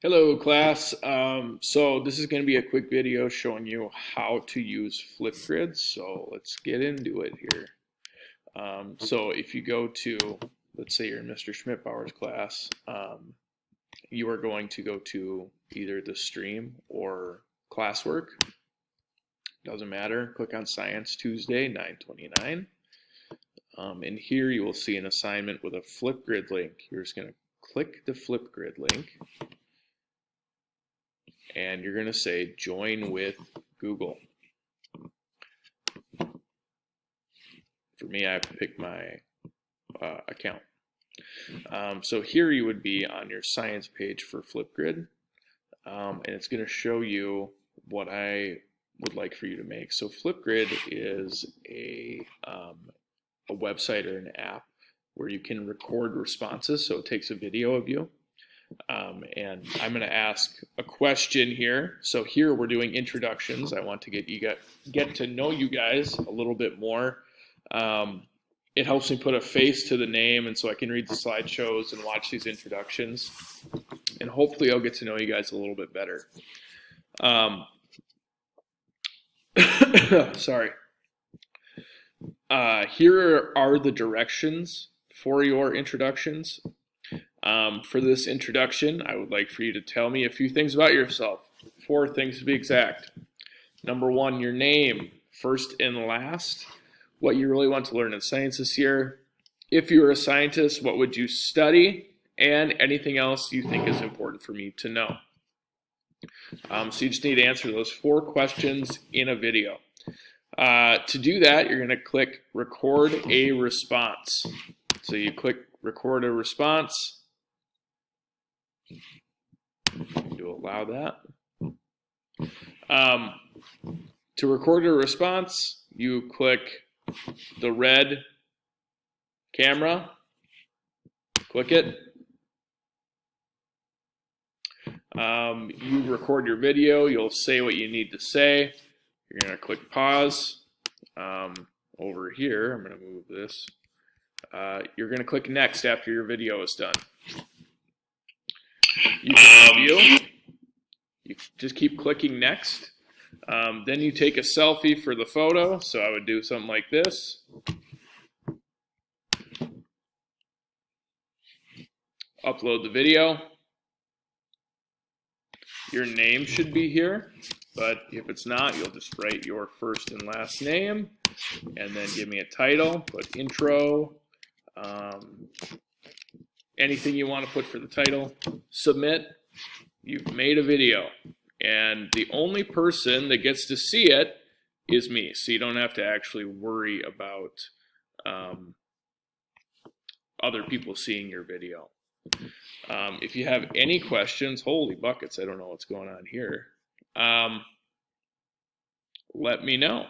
Hello class. So this is going to be a quick video showing you how to use Flipgrid. So let's get into it here. So if you go to, let's say you're in Mr. Schmidtbauer's class, you are going to go to either the stream or classwork. Doesn't matter. Click on Science Tuesday 9/29. And here you will see an assignment with a Flipgrid link. You're just going to click the Flipgrid link. And you're going to say join with Google. For me, I picked my account. So here you would be on your science page for Flipgrid, and it's going to show you what I would like for you to make. So Flipgrid is a website or an app where you can record responses, so it takes a video of you. And I'm going to ask a question here. So here we're doing introductions. I want to get to know you guys a little bit more. It helps me put a face to the name, and so I can read the slideshows and watch these introductions. And hopefully I'll get to know you guys a little bit better. Sorry. Here are the directions for your introductions. For this introduction, I would like for you to tell me a few things about yourself. 4 things to be exact. Number 1, your name, first and last, what you really want to learn in science this year. If you were a scientist, what would you study, and anything else you think is important for me to know. So you just need to answer those 4 questions in a video. To do that, you're going to click record a response. So you click record a response. To allow that. To record a response, you click the red camera, click it. You record your video, you'll say what you need to say. You're going to click pause. Over here, I'm going to move this. You're going to click next after your video is done. You can review. You just keep clicking next. Then you take a selfie for the photo. So I would do something like this. Upload the video. Your name should be here, but if it's not, you'll just write your first and last name, and then give me a title. Put intro. Anything you want to put for the title. Submit. You've made a video, and the only person that gets to see it is me, so you don't have to actually worry about other people seeing your video. If you have any questions, holy buckets, I don't know what's going on here, let me know.